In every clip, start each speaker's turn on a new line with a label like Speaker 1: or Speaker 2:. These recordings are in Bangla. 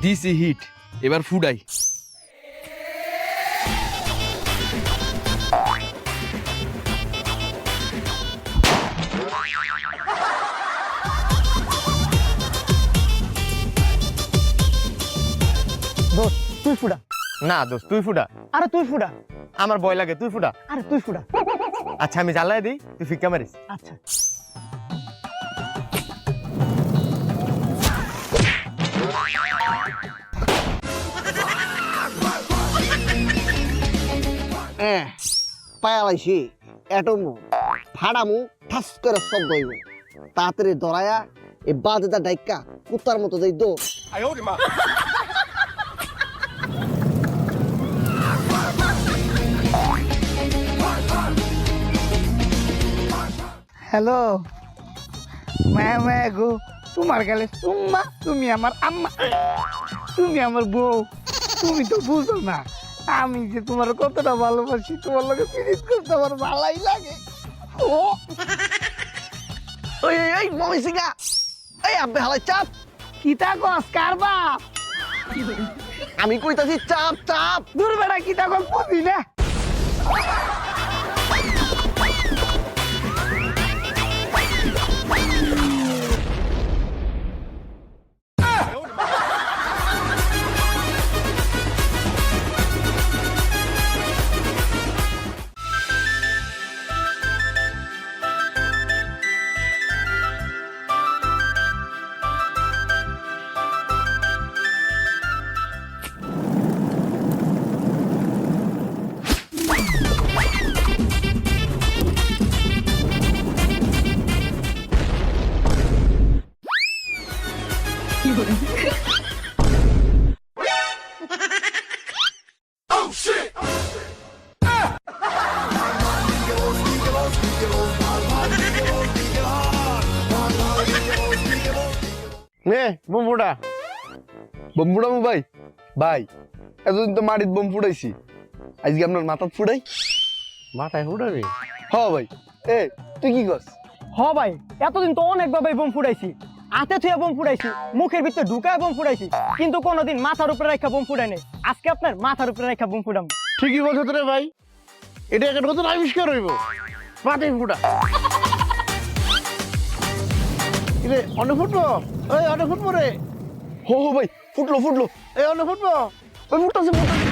Speaker 1: দিছি হিট, এবার ফুডাই।
Speaker 2: দোস্ত তুই ফুটা।
Speaker 3: না দোস্ত তুই ফুটা।
Speaker 2: আরে তুই ফুটা।
Speaker 3: আমার ভয় লাগে, তুই ফুটা।
Speaker 2: আরে তুই ফুটা।
Speaker 3: আচ্ছা আমি জ্বালাই দিই, তুই ফিক্কা মারিস।
Speaker 2: আচ্ছা
Speaker 4: পায়ালাইছি এটমু ফাড়ামু ঠাস করে শব্দ হইব, তাড়াতাড়ি ধরায়া এই বাজেটা ডাইকা কুত্তার মতো যাই দৌড়।
Speaker 2: হ্যালো মায়া মায়া গো, তোমার গেলে সুম্মা, তুমি আমার আম্মা, তুমি আমার বউ। তুমি তো বুঝো না আমি যে তোমার কতটা ভালোবাসি, তোমার লগে পিরিত করতে আমার ভালোই লাগে। ও
Speaker 4: ওই ওই মমি সিঙ্গা, এই আব্বে হালাই চাপ।
Speaker 2: কিতা কস কার বাপ?
Speaker 4: আমি কইতাছি চাপ চাপ।
Speaker 2: দূর বেড়া কিতা কস বুঝি না।
Speaker 3: নে বোম ফুটা।
Speaker 1: বোম ফুটাবো ভাই? ভাই এতদিন তো মাটির বোম ফুটাইছি, আজকে আপনার মাথাত ফুটাই।
Speaker 3: মাথায় ফুটাবি?
Speaker 1: হ ভাই। এ তুই কি করস?
Speaker 2: হ ভাই, এতদিন তো অনেকভাবে বোম ফুটাইছি, হাতে থুয়ে বোম ফুটাইছি, মুখের ভিতরে ঢুকায় বোম ফুটাইছি, কিন্তু কোনোদিন মাথার উপরে রেখা বোম ফুটাই নাই। আজকে আপনার মাথার উপরে রেখা বোম ফুটাম।
Speaker 3: ঠিকই বলছো তো রে ভাই, এটা একটা নতুন আবিষ্কার হইব। মাথায় ফুটা। রে অনেক ফুটবো, এই অনেক ফুটবো রে।
Speaker 1: হো হো ভাই, ফুটলো ফুটলো।
Speaker 3: এই অনেক ফুটবো।
Speaker 1: ওই ফুটতাছে ফুটতাছে।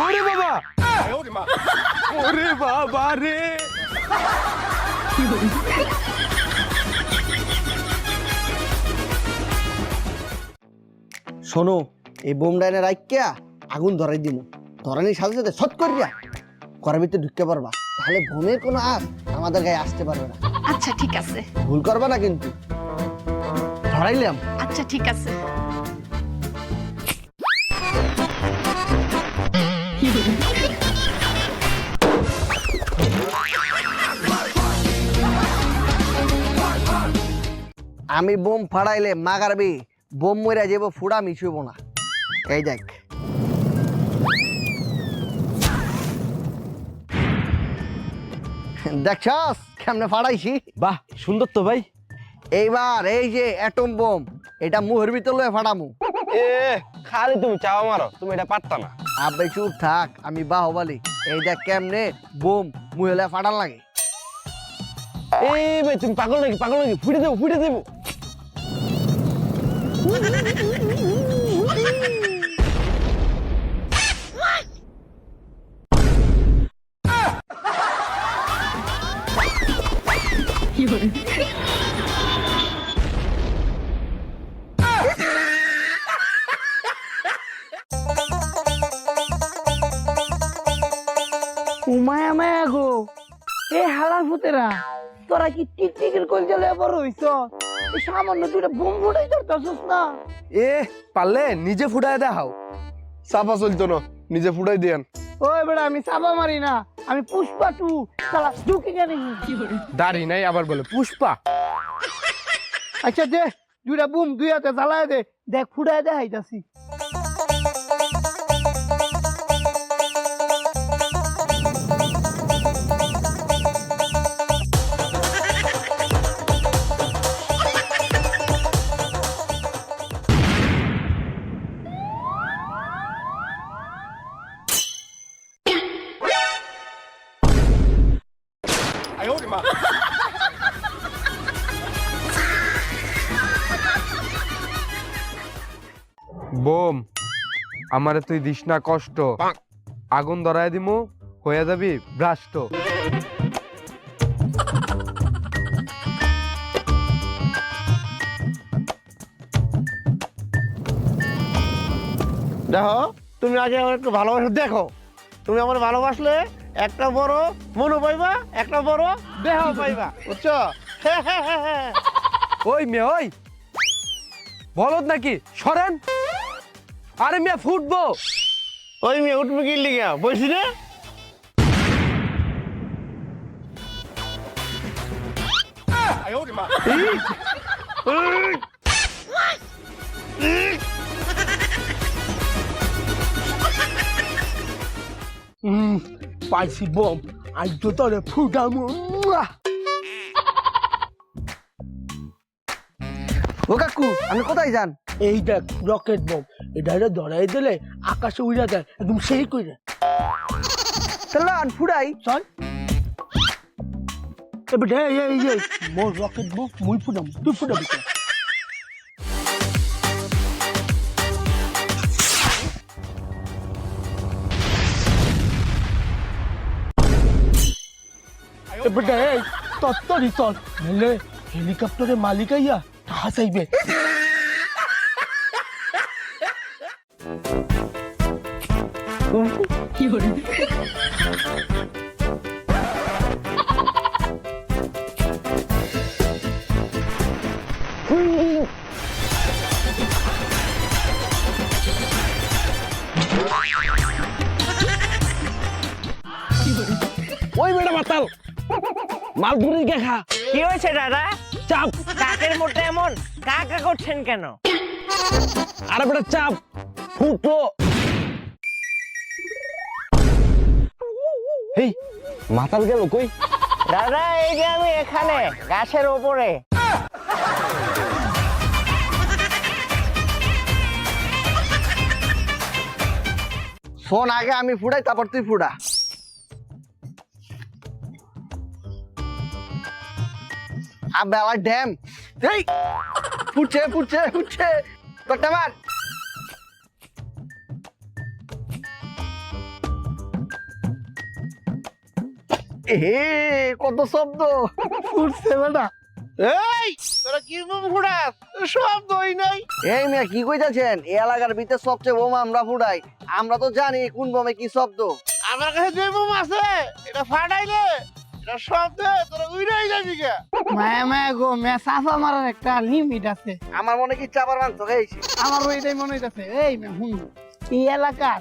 Speaker 1: ওরে বাবা, ওরে বাবা রে।
Speaker 4: শোনো, এই বোম ডাইনে রাখিয়া আগুন ধরাই দিমু, ধরানির সাথে সাথে সৎ করিয়া ঘরের ভিতরে ঢুকতে পারবা, তাহলে বোমের কোনো আস আমাদের গায়ে আসতে পারবে না।
Speaker 5: আচ্ছা ঠিক আছে।
Speaker 4: ভুল করবা না কিন্তু। ধরাইলাম।
Speaker 5: আচ্ছা ঠিক আছে।
Speaker 4: আমি বোম ফাড়াইলে মাগারবি, বোম মইরা যাবো, ফুড়া মিশুব না। এই দেখ, দেখছস কেমনে ফাড়াইছি?
Speaker 1: বাহ সুন্দর তো ভাই।
Speaker 4: এইবার এই যে অ্যাটম বোম, এটা মুহের ভিতর লয়ে ফাড়ামু।
Speaker 3: এ খালি তুমি চাওয়া মারো, তুমি এটা পারতা না।
Speaker 4: আবে চুপ থাক, আমি বাহুবলি। এই দেখ কেমনে বোম মুহে লয়ে ফাড়ান লাগে।
Speaker 3: এই ভাই তুমি পাগল নাকি, পাগল নাকি? ফুটে দেবো, ফুটে দেবো।
Speaker 2: মায়া মায়া গো, এ হালা ফুতেরা, তোরা কি টিকটিকের কলজলে বড় হইছ? এই সামান্য দুইটা বোম ফুটাই ধরতেছস না?
Speaker 1: এ পারলে নিজে ফুটায় দেখাও। চাপা চলতো না, নিজে ফুটাই দেন।
Speaker 2: ওই বেটা আমি চাপা মারি না, আমি পুষ্পা টু শালা ঢুকে জানি।
Speaker 3: দাড়ি নাই আবার বলে পুষ্পা।
Speaker 2: আচ্ছা দে দুইটা বুম দুই হাতে জ্বালায় দে, দেখ ফুটায় দেখাইতাছি।
Speaker 6: বোম, আমারে তুই দিস না কষ্ট, আগুন ধরায় দিমু, হয়ে যাবি ভ্রাষ্ট।
Speaker 3: দেখো তুমি আগে আমার একটু ভালোবাসা দেখো, তুমি আমার ভালোবাসলে একটা বড় মনও পাইবা, একটা বড় দেহ পাইবা, বুঝছো?
Speaker 6: ওই মেয়ে ওই বলদ নাকি, সরেন। আরে মেয়ে ফুটবো।
Speaker 3: ওই মেয়ে উঠবে কি লিগা বলছি না?
Speaker 2: পাইছি বোম, আজ তো তোরে ফুটামু।
Speaker 4: ও কাকু আপনি কোথায় যান?
Speaker 2: এই দেখ রকেট বোম, এটা ধরাই দিলে আকাশে উড়া যায় একদম সেই করে।
Speaker 4: চলো ফুরাই।
Speaker 2: চল এবার এই মোর রকেট বোম মুই ফুটাম, তুই ফুটাবি কেন? এবার এই তত্তরি চল, নাহলে হেলিকপ্টারের মালিক আইয়া তাহা চাইবে।
Speaker 3: ওই বেটা মাতাল মালপুরি কে খা।
Speaker 7: কি হয়েছে দাদা?
Speaker 3: চাপ।
Speaker 7: কাকের মধ্যে এমন কাকা করছেন কেন?
Speaker 3: আরে বেটা চাপ ফুটো। এই মাতাল গেল কই?
Speaker 7: দাদা এই যে আমি এখানে গাছের ওপরে।
Speaker 4: ফোন আগে আমি ফুটাই, তারপর তুই ফুটা। বেলা ড্যাম এই ফুটছে ফুটছে ফুটছে, কটা মার। কত শব্দ
Speaker 2: ফুটছে বেটা।
Speaker 3: এই তোরা কি বোম ফুটাস? সব দই নাই।
Speaker 4: এই মিয়া কি কইতাছেন? এই এলাকার ভিতরে সবচেয়ে বোম আমরা ফুটাই, আমরা তো জানি কোন বোমে কি শব্দ।
Speaker 3: আমার কাছে যে বোম আছে এটা ফাটাইলে এটা শব্দ তোরা উইরাই যাবি কে?
Speaker 2: মায়া মায়া গো, মে সাফা মারার একটা লিমিট আছে।
Speaker 4: আমার মনে কি চাপার মাংস খাইছি।
Speaker 2: আমার ওইটাই মনে হইতাছে। এই মে হুন, এই এলাকার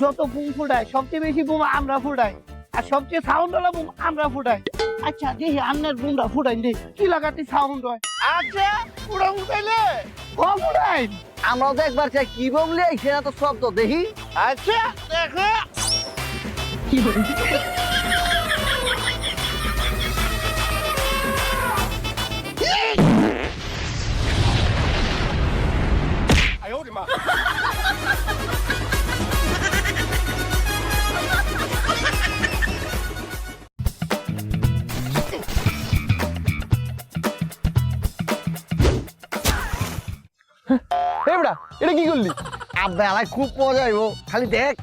Speaker 2: যত বুম ফুটায় সবচেয়ে বেশি বুম আমরা ফুটাই, আর সবচেয়ে সাউন্ড ওলা বুম আমরা ফুটাই। আচ্ছা দেখি আপনার বুমটা ফুটাই দেখি কি লাগাতে সাউন্ড হয়।
Speaker 3: আচ্ছা পুরো ফুটাইলে
Speaker 2: ও ফুটাই।
Speaker 4: আমরাও তো একবার চাই কি বোম লিয়ে আইছে না তো শব্দ দেখি।
Speaker 3: আচ্ছা দেখো
Speaker 1: এবড়া এটা কি করলি?
Speaker 4: আব্বা এলাই খুব মজা হইব, খালি দেখ।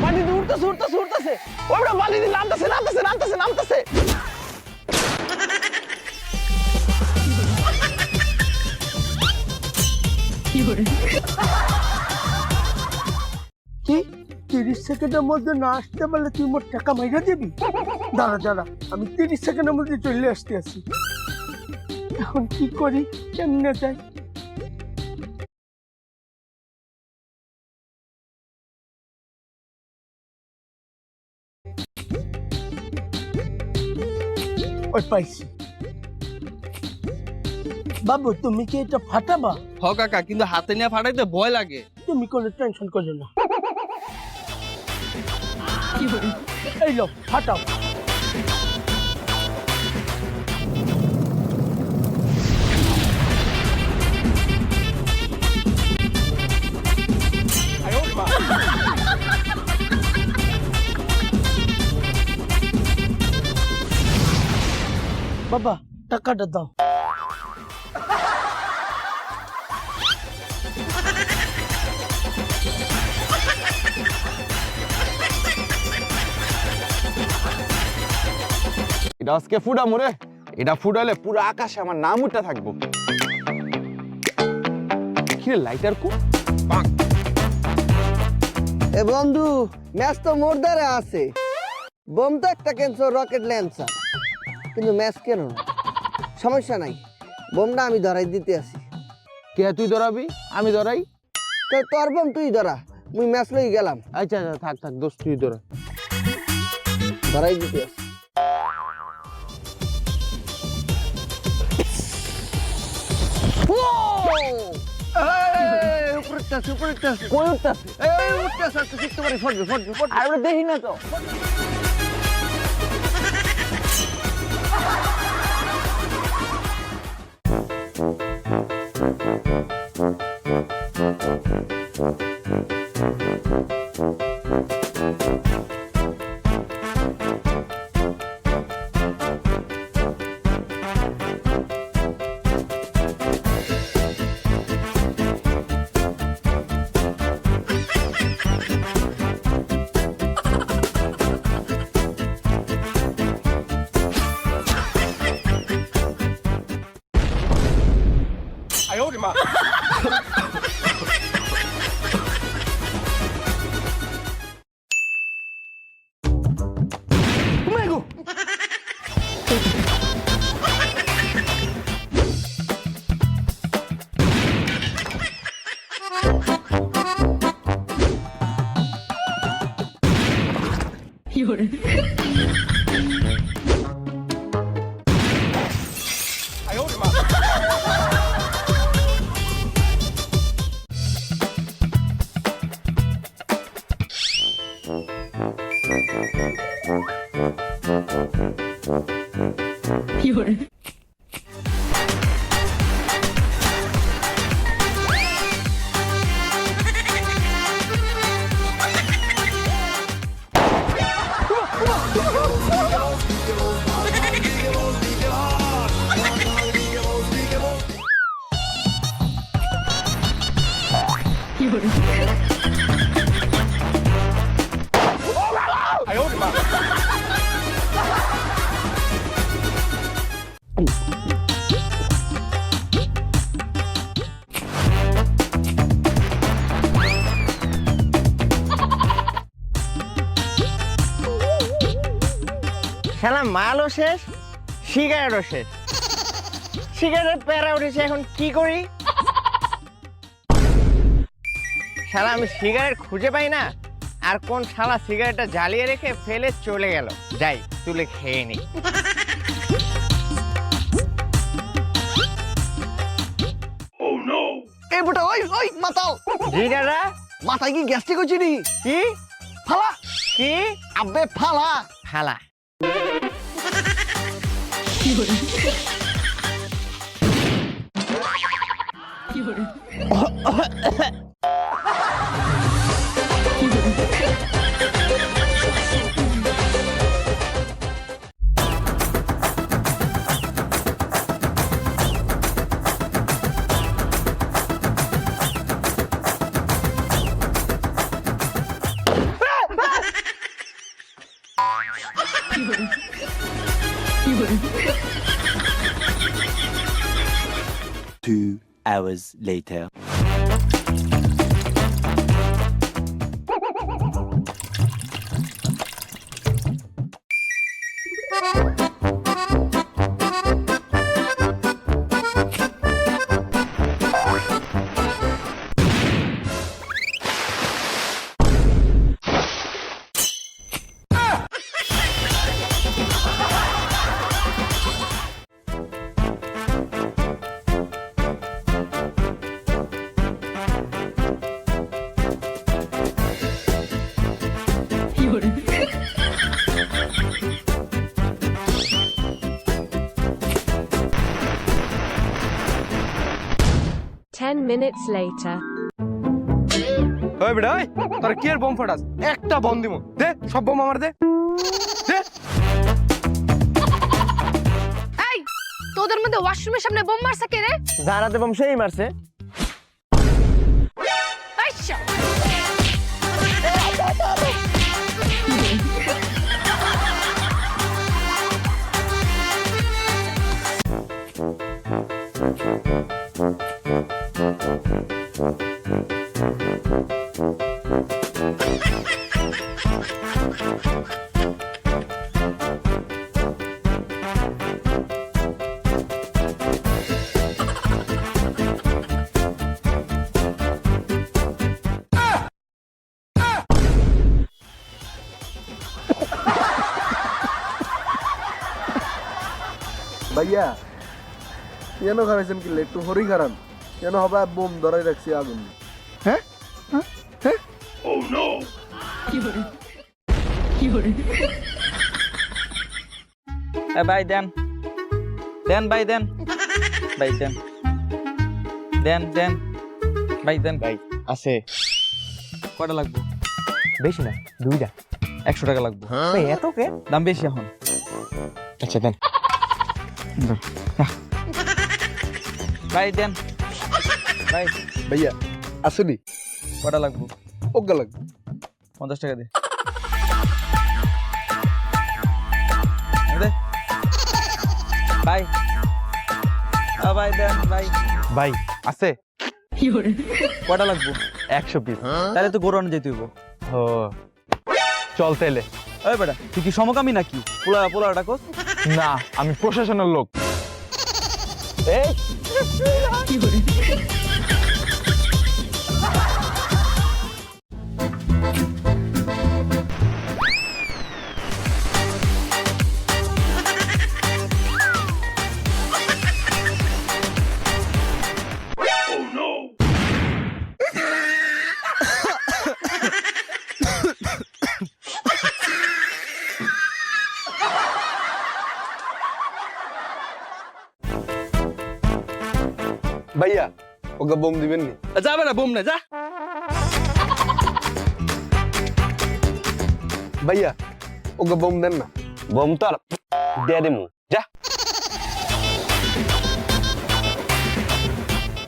Speaker 3: পানি দিয়ে উঠতেছে উঠতেছে উঠতেছে, ওইটা পানি দিয়ে নামতেছে নামতেছে নামতেছে নামতেছে।
Speaker 2: কি 30 সেকেন্ডের মধ্যে না আসতে পারলে তুই মোট টাকা মাইরা দিবি? দাঁড়া দাঁড়া, আমি 30 সেকেন্ডের মধ্যে চলে আসতে আছি। এখন কি করি, কেমনে যাই? ওই পাইছি। বাবু তুমি কি এটা ফাটাবা?
Speaker 8: হ কাকা, কিন্তু হাতে নিয়ে ফাটাইতে ভয় লাগে।
Speaker 2: তুমি কোনো টেনশন করো না। এই লো ফাটাও। বাবা টাকাটা দাও।
Speaker 1: এটা আজকে ফুডা মোরে, এটা ফুডালে পুরো আকাশে আমার নাম উঠে থাকবো। কি লাইটার কো?
Speaker 4: এ বন্ধু, ম্যাচ তো মোর দ্বারা আছে। বোম তো একটা ক্যান্সার, রকেট ল্যান্সার, কিন্তু ম্যাচ কেন? সমস্যা নাই, বোমটা আমি ধরাই দিতে আসি।
Speaker 1: কে তুই ধরাবি? আমি ধরাই?
Speaker 4: তো তোর বোম তুই ধরা, মুই ম্যাচ লই গেলাম।
Speaker 1: আচ্ছা আচ্ছা, থাক থাক দোস্ত, তুই ধরা।
Speaker 4: ধরাই দিতে আসি।
Speaker 7: দেখি না তো। শালা মালও শেষ, সিগারেটও শেষ। সিগারেট প্যারা উঠেছে, এখন কি করি? শালা আমি সিগারেট খুঁজে পাই না, আর কোন শালা সিগারেটটা জ্বালিয়ে রেখে ফেলে চলে গেল। যাই তুলে খেয়ে নি।
Speaker 4: এই বেটা, ওই ওই মাতাল,
Speaker 7: জি দাদা।
Speaker 4: মাথায় কি গ্যাস্ট্রিক হচ্ছে নি?
Speaker 7: কি
Speaker 4: ফালা,
Speaker 7: কি
Speaker 4: আবে ফালা।
Speaker 7: হালা?
Speaker 9: Two hours later.
Speaker 10: minutes later.
Speaker 6: ওই বেটা ওই তোর কি এর বোম ফাটাস একটা বোম দিমু দে সব বোম আমার দে দে
Speaker 5: এই তোদের মধ্যে ওয়াশরুমের সামনে বোম মারছে কে রে?
Speaker 7: যারা দেবম সেই মারছে।
Speaker 5: আচ্ছা
Speaker 1: ভাইয়া কেন খারাইছেন কি একটু হরি খারান কেন হবে বোম ধরাই রাখছি আগুন
Speaker 2: হ্যাঁ
Speaker 8: ভাই দেন দেন ভাই দেন ভাই দেন দেন দেন ভাই দেন
Speaker 7: ভাই আছে
Speaker 8: কয়টা লাগবে?
Speaker 7: বেশি না, 2টা।
Speaker 8: 100 টাকা লাগবে।
Speaker 7: ভাই এত কে?
Speaker 8: দাম বেশি এখন।
Speaker 7: আচ্ছা দেন।
Speaker 8: ভাই দেন ভাই
Speaker 1: ভাইয়া আসুনি
Speaker 8: কয়টা লাগবে?
Speaker 1: ওগা লাগবে
Speaker 8: 50 টাকা দে। দে ভাই ভাই দেন ভাই
Speaker 6: ভাই আছে
Speaker 8: কয়টা লাগবে?
Speaker 6: 100 পিস
Speaker 8: তাহলে তো গরু আনা যেতে হইব।
Speaker 6: ও চল তাইলে
Speaker 8: এই বেটা তুই কি সমকামী নাকি? পোলা ডাকস?
Speaker 6: না আমি প্রশাসনের লোক
Speaker 1: ভাইয়া ওকে বোম দিবেন নি
Speaker 8: যা বেটা বোম না যা।
Speaker 1: ভাইয়া ওকে বোম দেন না
Speaker 6: বোম তো আর দিয়ে দিমু যা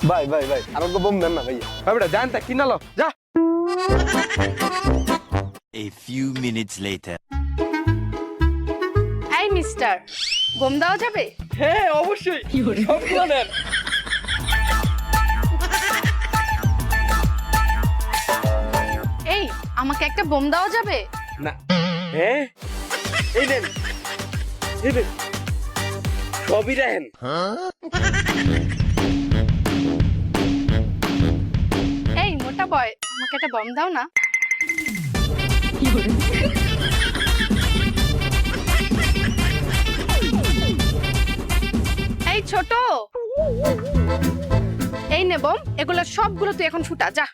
Speaker 1: ভাই ভাই ভাই আর ওকে বোম দেন না ভাইয়া
Speaker 6: ওই বেটা জানতা কিনালো যা
Speaker 9: A few minutes later.
Speaker 5: এই মিস্টার বোম দেওয়া যাবে?
Speaker 8: হ্যাঁ অবশ্যই সবগুলো দেন।
Speaker 5: এই আমাকে একটা বোম দেওয়া যাবে?
Speaker 6: না হ্যাঁ এই দেন সবই দেন
Speaker 5: এই মোটা বয় আমাকে একটা বোম দাও না। এই ছোট এই নে বোম, এগুলো সবগুলো তুই এখন ফুটা যা।